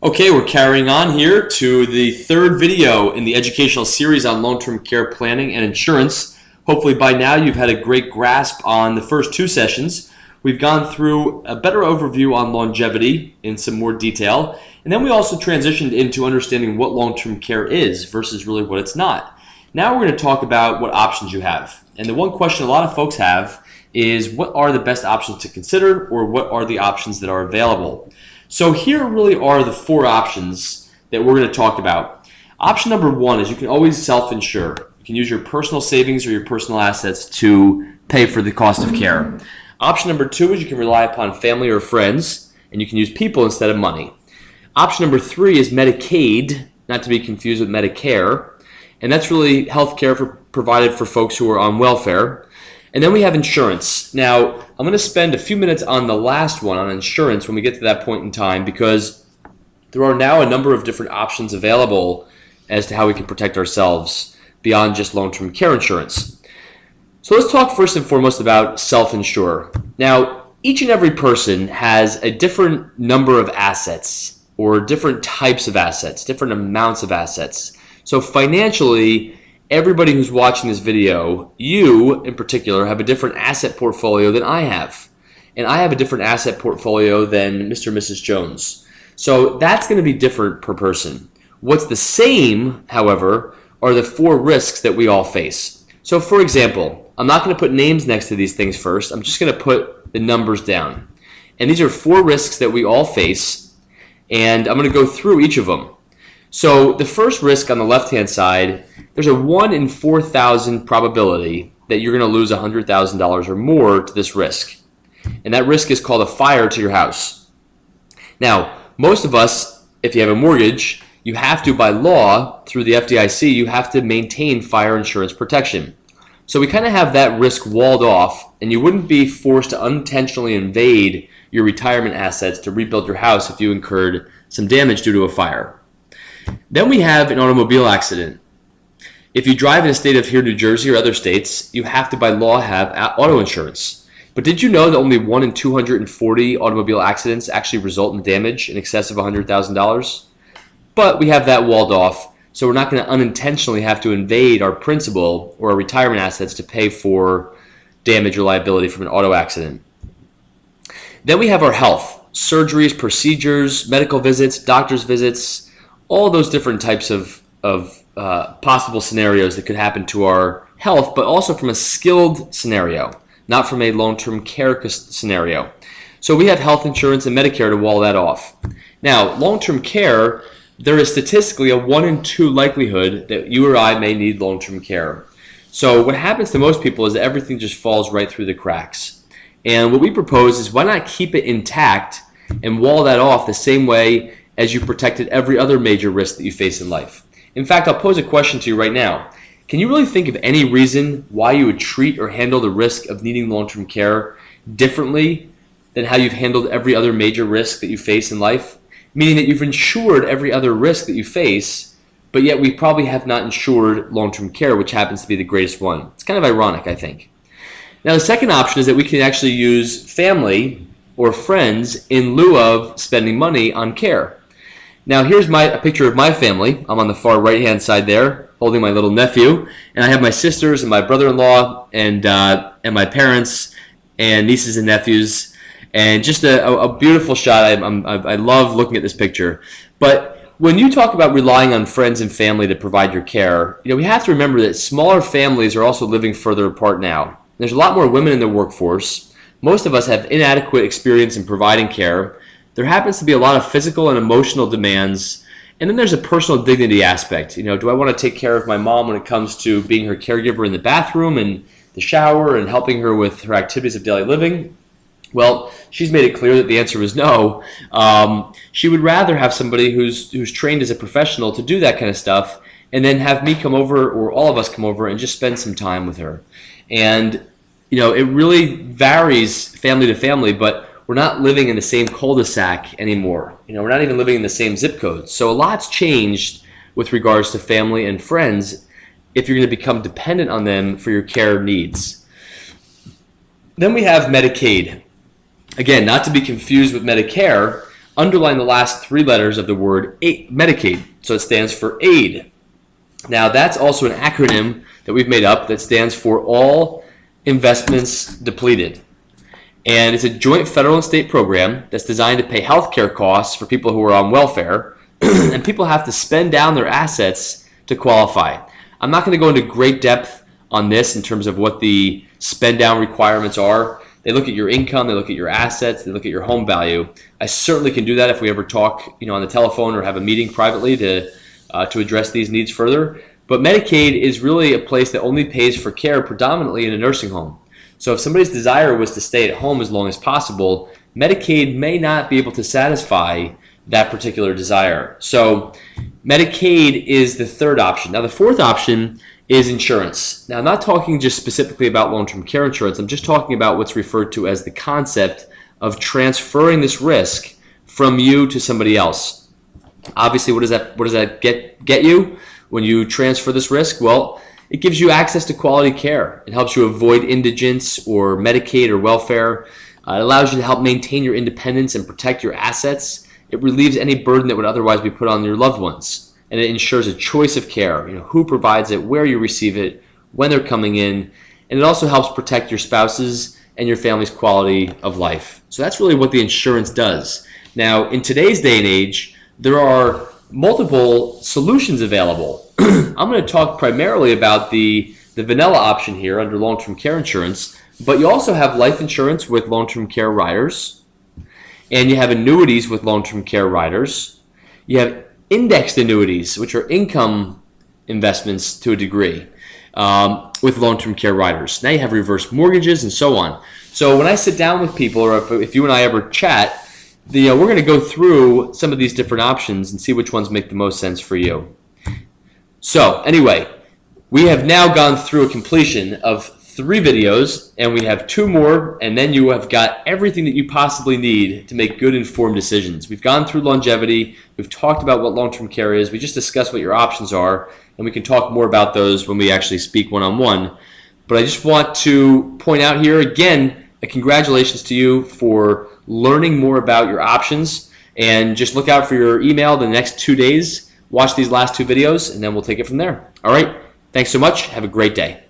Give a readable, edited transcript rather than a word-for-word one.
Okay, we're carrying on here to the third video in the educational series on long-term care planning and insurance. Hopefully by now you've had a great grasp on the first two sessions. We've gone through a better overview on longevity in some more detail, and then we also transitioned into understanding what long-term care is versus really what it's not. Now we're going to talk about what options you have. And the one question a lot of folks have is, what are the best options to consider, or what are the options that are available? So here really are the four options that we're going to talk about. Option number one is you can always self-insure. You can use your personal savings or your personal assets to pay for the cost of care. Option number two is you can rely upon family or friends, and you can use people instead of money. Option number three is Medicaid, not to be confused with Medicare, and that's really health care provided for folks who are on welfare. And then we have insurance. Now, I'm going to spend a few minutes on the last one, on insurance, when we get to that point in time, because there are now a number of different options available as to how we can protect ourselves beyond just long-term care insurance. So let's talk first and foremost about self-insure. Now, each and every person has a different number of assets, or different types of assets, different amounts of assets. So financially, everybody who's watching this video, you in particular, have a different asset portfolio than I have. And I have a different asset portfolio than Mr. and Mrs. Jones. So that's going to be different per person. What's the same, however, are the four risks that we all face. So for example, I'm not going to put names next to these things first. I'm just going to put the numbers down. And these are four risks that we all face. And I'm going to go through each of them. So the first risk on the left-hand side, there's a 1 in 4,000 probability that you're going to lose $100,000 or more to this risk. And that risk is called a fire to your house. Now, most of us, if you have a mortgage, you have to, by law, through the FDIC, you have to maintain fire insurance protection. So we kind of have that risk walled off, and you wouldn't be forced to unintentionally invade your retirement assets to rebuild your house if you incurred some damage due to a fire. Then we have an automobile accident. If you drive in the state of here, New Jersey, or other states, you have to, by law, have auto insurance. But did you know that only 1 in 240 automobile accidents actually result in damage in excess of $100,000? But we have that walled off, so we're not going to unintentionally have to invade our principal or our retirement assets to pay for damage or liability from an auto accident. Then we have our health, surgeries, procedures, medical visits, doctor's visits, all those different types of possible scenarios that could happen to our health, but also from a skilled scenario, not from a long-term care scenario. So we have health insurance and Medicare to wall that off. Now, long-term care, there is statistically a 1 in 2 likelihood that you or I may need long-term care. So what happens to most people is that everything just falls right through the cracks. And what we propose is, why not keep it intact and wall that off the same way as you've protected every other major risk that you face in life. In fact, I'll pose a question to you right now. Can you really think of any reason why you would treat or handle the risk of needing long-term care differently than how you've handled every other major risk that you face in life? Meaning that you've insured every other risk that you face, but yet we probably have not insured long-term care, which happens to be the greatest one. It's kind of ironic, I think. Now, the second option is that we can actually use family or friends in lieu of spending money on care. Now, here's a picture of my family. I'm on the far right-hand side there, holding my little nephew, and I have my sisters and my brother-in-law and my parents and nieces and nephews, and just a beautiful shot. I love looking at this picture. But when you talk about relying on friends and family to provide your care, we have to remember that smaller families are also living further apart now. There's a lot more women in the workforce. Most of us have inadequate experience in providing care. There happens to be a lot of physical and emotional demands, and then there's a personal dignity aspect. Do I want to take care of my mom when it comes to being her caregiver in the bathroom and the shower and helping her with her activities of daily living? Well, she's made it clear that the answer is no. She would rather have somebody who's trained as a professional to do that kind of stuff, and then have me come over, or all of us come over, and just spend some time with her. And it really varies family to family, but we're not living in the same cul-de-sac anymore. We're not even living in the same zip code. So a lot's changed with regards to family and friends if you're going to become dependent on them for your care needs. Then we have Medicaid. Again, not to be confused with Medicare, underline the last 3 letters of the word Medicaid. So it stands for AID. Now that's also an acronym that we've made up that stands for All Investments Depleted. And it's a joint federal and state program that's designed to pay health care costs for people who are on welfare, and people have to spend down their assets to qualify. I'm not going to go into great depth on this in terms of what the spend down requirements are. They look at your income, they look at your assets, they look at your home value. I certainly can do that if we ever talk, on the telephone or have a meeting privately to address these needs further. But Medicaid is really a place that only pays for care predominantly in a nursing home. So if somebody's desire was to stay at home as long as possible, Medicaid may not be able to satisfy that particular desire. So Medicaid is the third option. Now the fourth option is insurance. Now I'm not talking just specifically about long-term care insurance. I'm just talking about what's referred to as the concept of transferring this risk from you to somebody else. Obviously, what does that get you when you transfer this risk? Well, it gives you access to quality care. It helps you avoid indigence or Medicaid or welfare. It allows you to help maintain your independence and protect your assets. It relieves any burden that would otherwise be put on your loved ones. And it ensures a choice of care, who provides it, where you receive it, when they're coming in. And it also helps protect your spouse's and your family's quality of life. So that's really what the insurance does. Now, in today's day and age, there are multiple solutions available. I'm going to talk primarily about the vanilla option here under long-term care insurance, but you also have life insurance with long-term care riders, and you have annuities with long-term care riders. You have indexed annuities, which are income investments to a degree, with long-term care riders. Now you have reverse mortgages and so on. So when I sit down with people, or if you and I ever chat, we're going to go through some of these different options and see which ones make the most sense for you. So anyway, we have now gone through a completion of 3 videos, and we have 2 more, and then you have got everything that you possibly need to make good informed decisions. We've gone through longevity, we've talked about what long-term care is, we just discussed what your options are, and we can talk more about those when we actually speak one-on-one. But I just want to point out here again, a congratulations to you for learning more about your options, and just look out for your email the next 2 days. Watch these last 2 videos, and then we'll take it from there. All right, thanks so much. Have a great day.